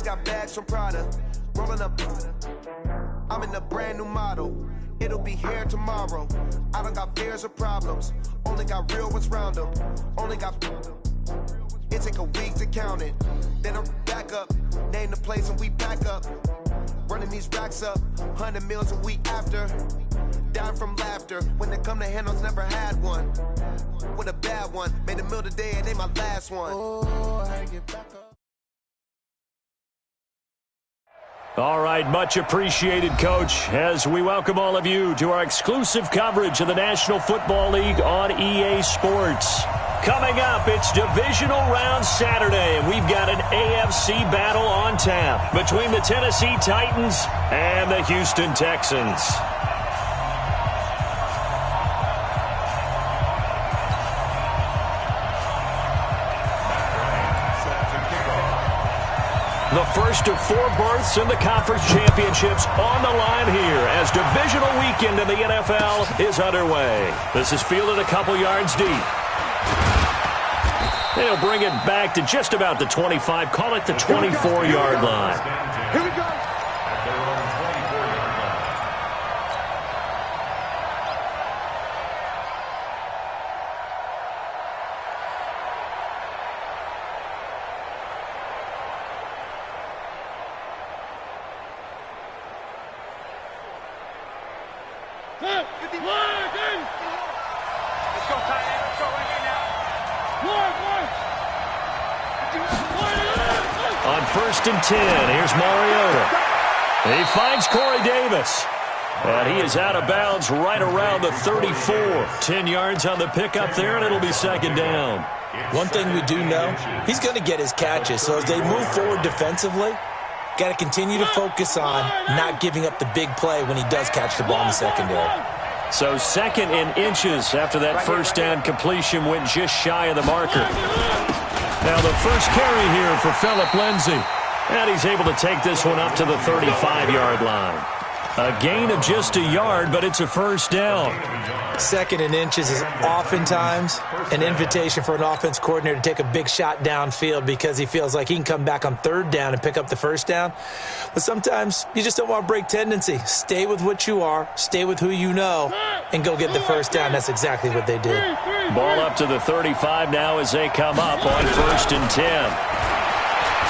got bags from Prada, rolling up. I'm in a brand new model. It'll be here tomorrow. I don't got fears or problems. Only got real ones round them. Only got. It take a week to count it. Then I'm back up. Name the place and we pack up. Running these racks up. 100 meals a week after. Down from laughter. When they come to handles, never had one. With a bad one. Made a meal today and ain't my last one. Oh, I had to get back up. All right, much appreciated, Coach, as we welcome all of you to our exclusive coverage of the National Football League on EA Sports. Coming up, it's Divisional Round Saturday, and we've got an AFC battle on tap between the Tennessee Titans and the Houston Texans. The first of 4 berths in the conference championships on the line here as divisional weekend in the NFL is underway. This is fielded a couple yards deep. They'll bring it back to just about the 25, call it the 24-yard line. Here we go. On 1st and 10, here's Mariota. He finds Corey Davis. And he is out of bounds right around the 34. 10 yards on the pickup there, and it'll be second down. One thing we do know, he's going to get his catches. So as they move forward defensively, got to continue to focus on not giving up the big play when he does catch the ball in the secondary. So 2nd and inches after that first down completion went just shy of the marker. Now the first carry here for Phillip Lindsay. And he's able to take this one up to the 35-yard line. A gain of just a yard, but it's a first down. 2nd and inches is oftentimes an invitation for an offense coordinator to take a big shot downfield because he feels like he can come back on 3rd down and pick up the first down. But sometimes you just don't want to break tendency. Stay with what you are, stay with who you know, and go get the first down. That's exactly what they did. Ball up to the 35 now as they come up on 1st and 10.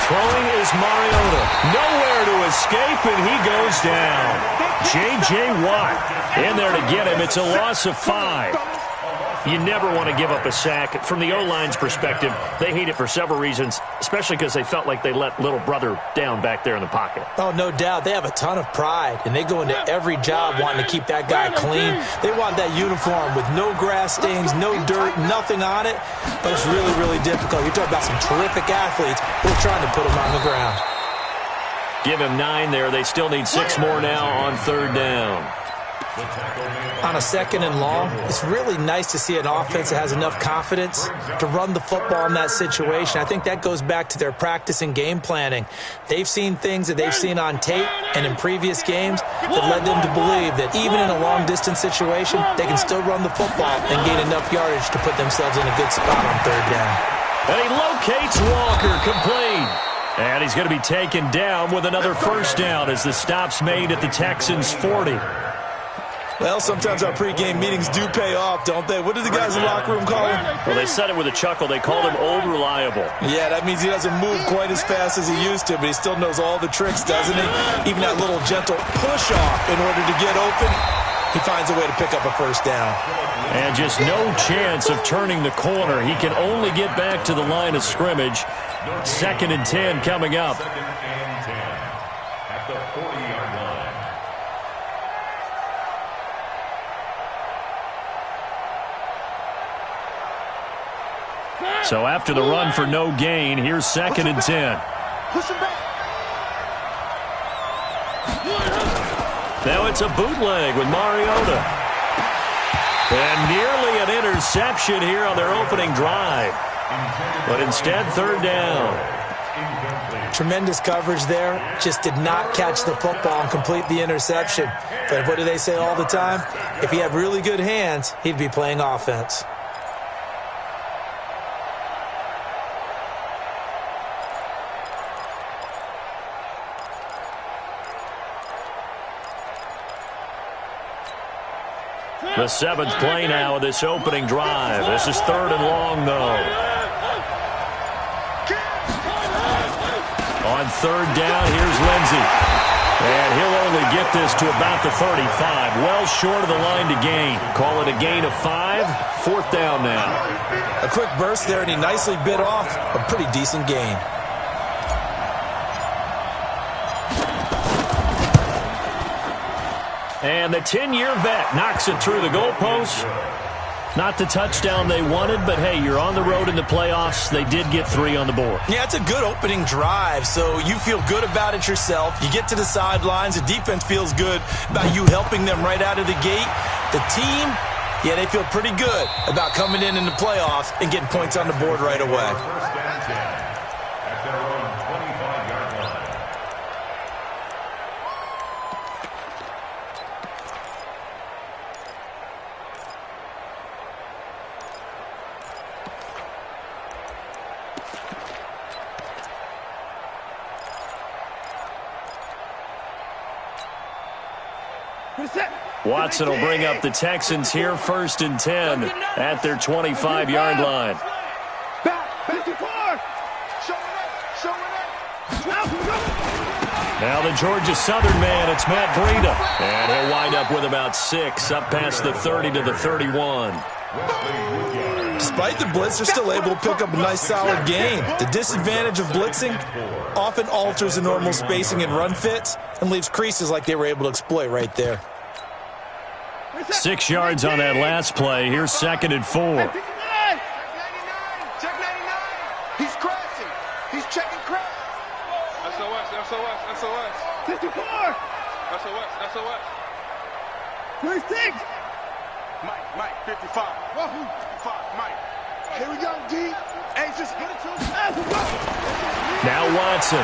Throwing is Mariota. Nowhere to escape, and he goes down. J.J. Watt in there to get him. It's a loss of 5. You never want to give up a sack. From the O-line's perspective, they hate it for several reasons, especially because they felt like they let little brother down back there in the pocket. Oh, no doubt. They have a ton of pride, and they go into every job wanting to keep that guy clean. They want that uniform with no grass stains, no dirt, nothing on it, but it's really, really difficult. You're talking about some terrific athletes who are trying to put him on the ground. Give him 9 there. They still need 6 more now on 3rd down. On a 2nd and long, it's really nice to see an offense that has enough confidence to run the football in that situation. I think that goes back to their practice and game planning. They've seen things that they've seen on tape and in previous games that led them to believe that even in a long-distance situation, they can still run the football and gain enough yardage to put themselves in a good spot on 3rd down. And he locates Walker, complete. And he's going to be taken down with another first down as the stop's made at the Texans' 40. Well, sometimes our pregame meetings do pay off, don't they? What did the guys in the locker room call him? Well, they said it with a chuckle. They called him Old Reliable. Yeah, that means he doesn't move quite as fast as he used to, but he still knows all the tricks, doesn't he? Even that little gentle push-off in order to get open, he finds a way to pick up a first down. And just no chance of turning the corner. He can only get back to the line of scrimmage. 2nd and 10 coming up. So after the run for no gain, here's 2nd and 10. Now it's a bootleg with Mariota. And nearly an interception here on their opening drive. But instead, 3rd down. Tremendous coverage there. Just did not catch the football and complete the interception. But what do they say all the time? If he had really good hands, he'd be playing offense. The 7th play now of this opening drive. This is 3rd and long, though. On 3rd down, here's Lindsey. And he'll only get this to about the 35. Well short of the line to gain. Call it a gain of 5. 4th down now. A quick burst there, and he nicely bit off a pretty decent gain. And the 10-year vet knocks it through the goalpost. Not the touchdown they wanted, but hey, you're on the road in the playoffs. They did get 3 on the board. Yeah, it's a good opening drive, so you feel good about it yourself. You get to the sidelines. The defense feels good about you helping them right out of the gate. The team, yeah, they feel pretty good about coming in the playoffs and getting points on the board right away. Watson will bring up the Texans here, 1st and 10 at their 25-yard line. Now the Georgia Southern man, it's Matt Breida. And he'll wind up with about 6, up past the 30 to the 31. Despite the blitz, they're still able to pick up a nice solid gain. The disadvantage of blitzing often alters the normal spacing and run fits and leaves creases like they were able to exploit right there. 6 yards on that last play. Here's 2nd and 4. Check 99. He's crashing. He's checking crash. SOS. 54. SOS. 26. Mike, 55. 55, Mike. Here we go, D. Hey, just get it to him. Now Watson.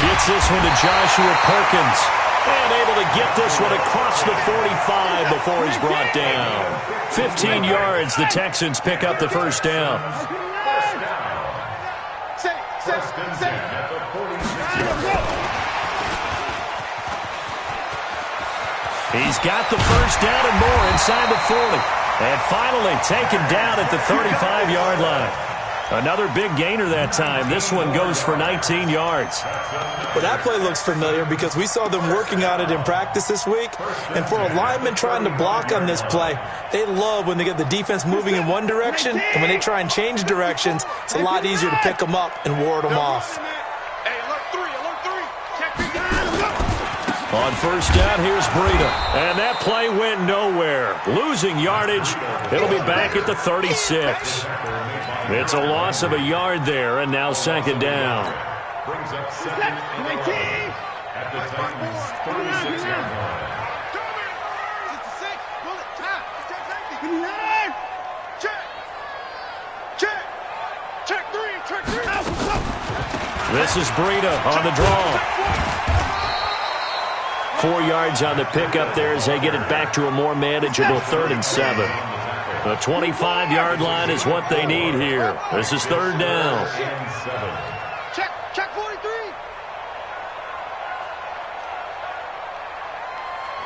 Gets this one to Joshua Perkins. And able to get this one across the 45 before he's brought down. 15 yards, the Texans pick up the 1st down. He's got the 1st down and more inside the 40. And finally taken down at the 35-yard line. Another big gainer that time. This one goes for 19 yards. Well, that play looks familiar because we saw them working on it in practice this week. And for a lineman trying to block on this play, they love when they get the defense moving in one direction. And when they try and change directions, it's a lot easier to pick them up and ward them off. On 1st down, here's Breida. And that play went nowhere. Losing yardage. It'll be back at the 36. It's a loss of a yard there, and now 2nd down. Brings up 2nd and 19 at the Titans' 36-yard line. 66, bullet, time, check safety. 59, check 3. This is Breida on the draw. 4 yards on the pickup there as they get it back to a more manageable 3rd and 7. The 25-yard line is what they need here. This is 3rd down. Check 43.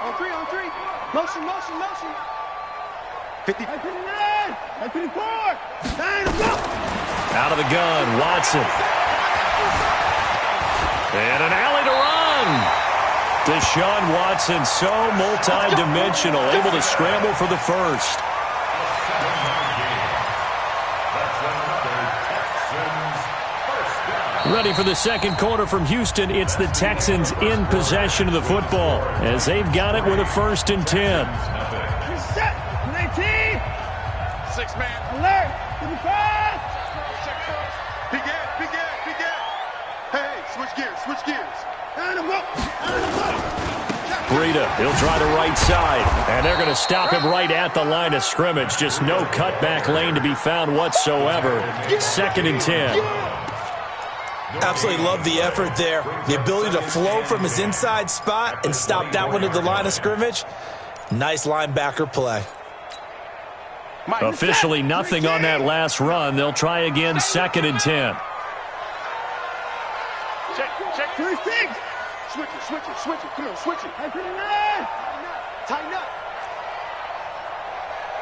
On 3. Motion. 59. 54. 9. Out of the gun, Watson. And an alley to run. Deshaun Watson, so multi-dimensional, able to scramble for the 1st. Ready for the 2nd quarter from Houston. It's the Texans in possession of the football as they've got it with a 1st and 10. Set. 19. 6-man. Alert. 55. Big gap. Hey, switch gears. Breida, he'll try the right side, and they're going to stop him right at the line of scrimmage. Just no cutback lane to be found whatsoever. 2nd and 10. Absolutely love the effort there. The ability to flow from his inside spot and stop that one at the line of scrimmage. Nice linebacker play. Officially nothing on that last run. They'll try again, 2nd and 10. Check. Switch it. Come on, switch it. Tighten up.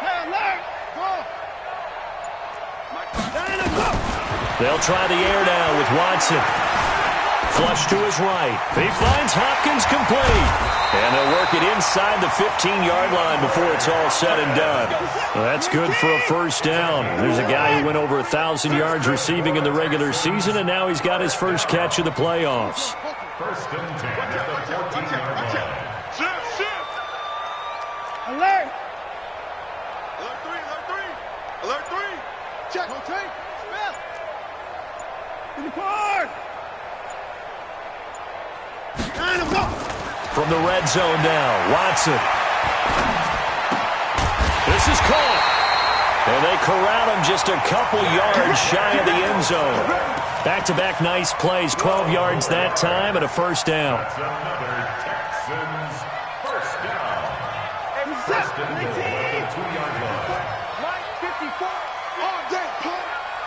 Hey, alert. They'll try the air now with Watson. Flush to his right. He finds Hopkins complete. And they'll work it inside the 15-yard line before it's all said and done. Well, that's good for a first down. There's a guy who went over 1,000 yards receiving in the regular season, and now he's got his first catch of the playoffs. First and 10 at the 14-yard line. Shift. Alert. Alert 3. Check. Rotate. Smith. In the car. From the red zone now, Watson. This is caught. And they corral him just a couple yards shy of the end zone. Back-to-back nice plays, 12 yards that time and a first down. That's another Texans first down. First and 10 at the 2-yard line. Line 54. All day.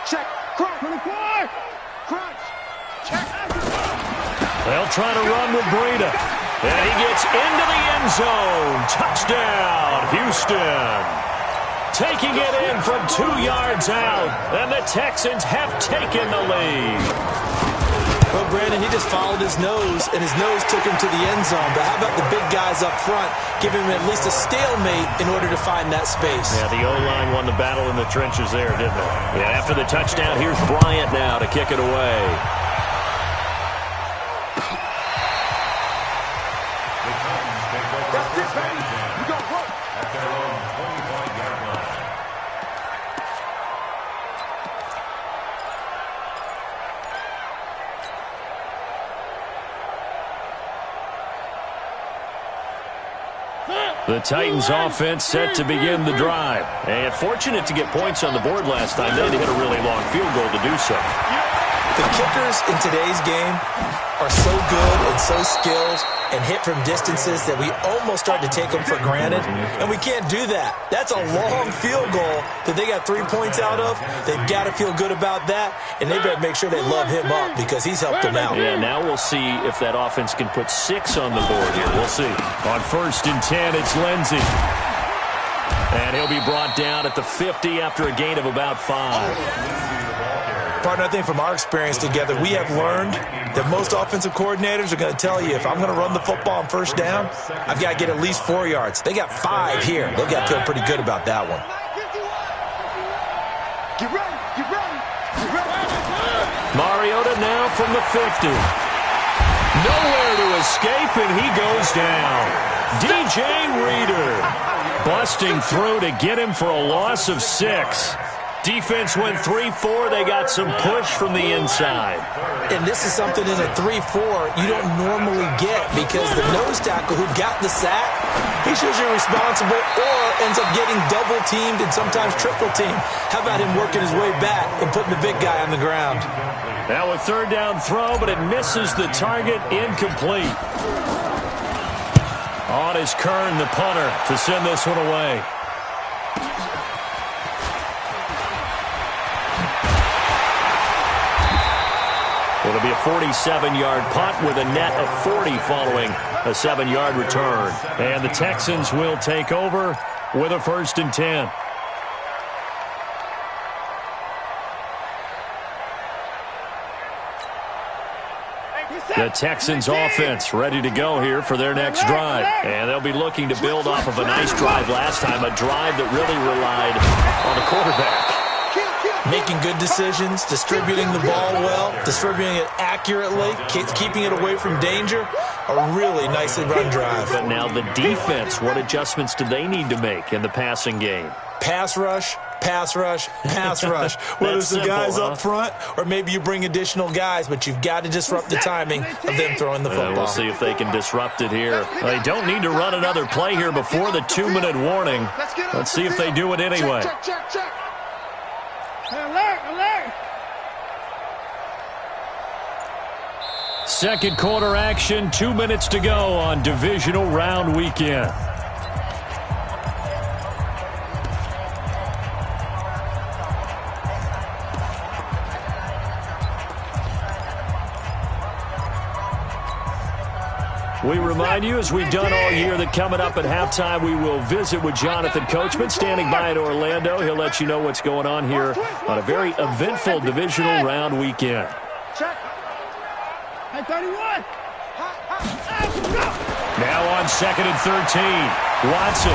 Check. Crunch. 24. Crunch. Check. They'll try to run with Breida. And he gets into the end zone. Touchdown, Houston. Taking it in from 2 yards out. And the Texans have taken the lead. Well, Brandon, he just followed his nose, and his nose took him to the end zone. But how about the big guys up front, giving him at least a stalemate in order to find that space? Yeah, the O-line won the battle in the trenches there, didn't it? Yeah, after the touchdown, here's Bryant now to kick it away. At their own 25-yard line. The Titans offense set to begin the drive. And fortunate to get points on the board last time. They had to hit a really long field goal to do so. The kickers in today's game are so good and so skilled and hit from distances that we almost start to take them for granted, and we can't do that. That's a long field goal that they got 3 points out of. They've got to feel good about that, and they better make sure they love him up because he's helped them out. Yeah, now we'll see if that offense can put 6 on the board here. We'll see. On 1st and 10, it's Lindsey. And he'll be brought down at the 50 after a gain of about 5. Partner, I think from our experience together, we have learned that most offensive coordinators are going to tell you, if I'm going to run the football on first down, I've got to get at least 4 yards. They got 5 here. They've got to feel pretty good about that one. Get ready. Mariota now from the 50. Nowhere to escape, and he goes down. DJ Reader busting through to get him for a loss of 6. Defense went 3-4. They got some push from the inside. And this is something in a 3-4 you don't normally get because the nose tackle who got the sack, he's usually responsible or ends up getting double-teamed and sometimes triple-teamed. How about him working his way back and putting the big guy on the ground? Now a 3rd down throw, but it misses the target, incomplete. On is Kern, the punter, to send this one away. It'll be a 47-yard punt with a net of 40 following a 7-yard return. And the Texans will take over with a 1st and 10. The Texans offense ready to go here for their next drive. And they'll be looking to build off of a nice drive last time, a drive that really relied on the quarterback. Making good decisions, distributing the ball well, distributing it accurately, keeping it away from danger. A really nicely run drive. But now the defense, what adjustments do they need to make in the passing game? Pass rush, pass rush, pass rush. Whether it's the guys up front or maybe you bring additional guys, but you've got to disrupt the timing of them throwing the football. We'll see if they can disrupt it here. They don't need to run another play here before the 2-minute warning. Let's see if they do it anyway. Check. Alert. Second quarter action, 2 minutes to go on divisional round weekend. We remind you, as we've done all year, that coming up at halftime, we will visit with Jonathan Coachman, standing by in Orlando. He'll let you know what's going on here on a very eventful divisional round weekend. Now on 2nd and 13, Watson.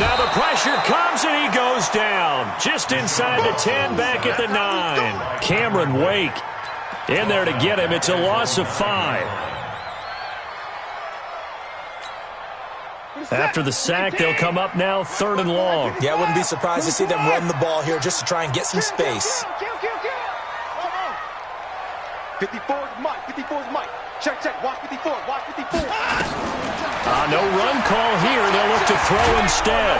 Now the pressure comes and he goes down. Just inside the 10, back at the 9. Cameron Wake in there to get him. It's a loss of 5. After the sack, they'll come up now 3rd and long. Yeah, I wouldn't be surprised to see them run the ball here just to try and get some space. 54 is Mike. 54 is Mike. Check. Watch 54. Watch 54. No run call here. They'll look to throw instead.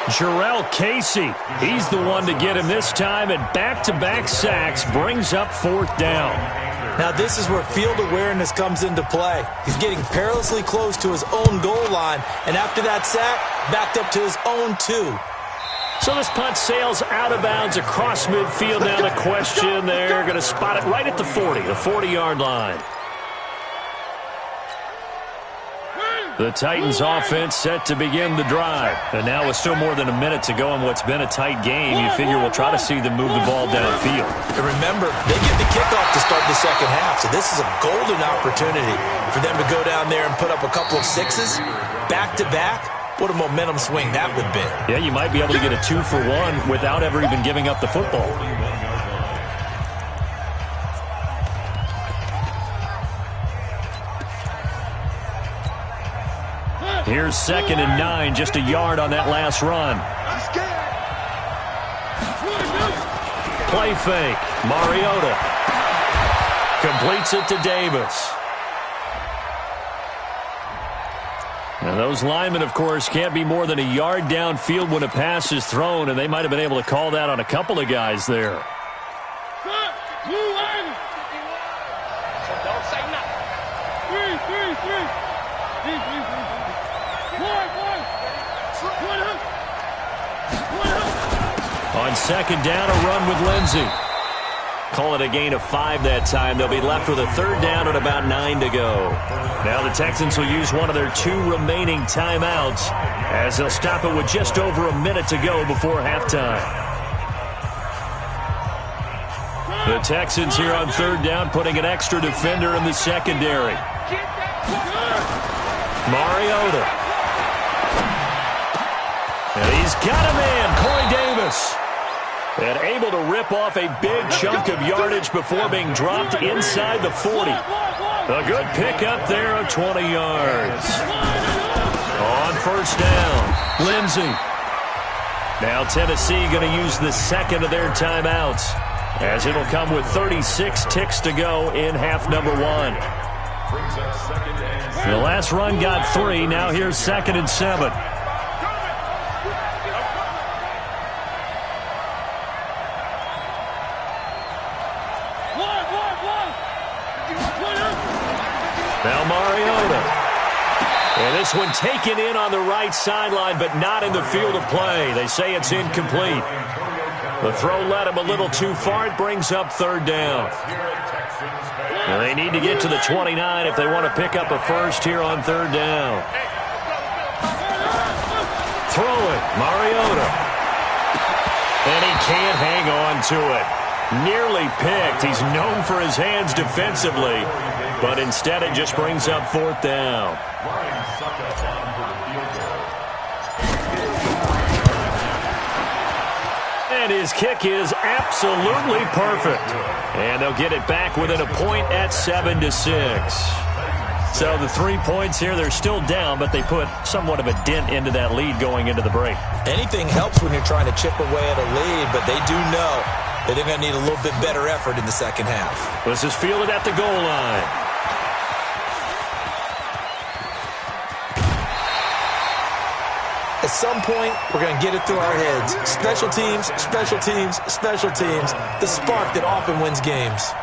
Jarrell Casey, he's the one to get him this time, and back-to-back sacks brings up 4th down. Now this is where field awareness comes into play. He's getting perilously close to his own goal line, and after that sack, backed up to his own 2. So this punt sails out of bounds across midfield. Now the question, they're going to spot it right at the 40, the 40-yard line. The Titans offense set to begin the drive. And now with still more than a minute to go in what's been a tight game, you figure we'll try to see them move the ball downfield. And remember, they get the kickoff to start the second half, so this is a golden opportunity for them to go down there and put up a couple of 6s back-to-back. What a momentum swing that would be. Yeah, you might be able to get a 2-for-1 without ever even giving up the football. Here's 2nd and 9, just a yard on that last run. Play fake. Mariota completes it to Davis. And those linemen, of course, can't be more than a yard downfield when a pass is thrown, and they might have been able to call that on a couple of guys there. On 2nd down, a run with Lindsey. Call it a gain of 5 that time. They'll be left with a 3rd down and about 9 to go. Now the Texans will use one of their 2 remaining timeouts as they'll stop it with just over a minute to go before halftime. The Texans here on 3rd down, putting an extra defender in the secondary. Mariota. And he's got a man, Corey Davis. And able to rip off a big chunk of yardage before being dropped inside the 40. A good pickup there of 20 yards. On 1st down, Lindsey. Now Tennessee going to use the 2nd of their timeouts, as it'll come with 36 ticks to go in half number 1. The last run got 3. Now here's 2nd and 7. Now Mariota. And this one taken in on the right sideline, but not in the field of play. They say it's incomplete. The throw led him a little too far. It brings up 3rd down. And they need to get to the 29 if they want to pick up a first here on 3rd down. Throw it, Mariota. And he can't hang on to it. Nearly picked. He's known for his hands defensively, but instead it just brings up 4th down. And his kick is absolutely perfect. And they'll get it back within a point at 7-6. So the 3 points here, they're still down, but they put somewhat of a dent into that lead going into the break. Anything helps when you're trying to chip away at a lead, but they do know that they're going to need a little bit better effort in the second half. This is fielded at the goal line. At some point, we're going to get it through our heads. Special teams, special teams, special teams. The spark that often wins games.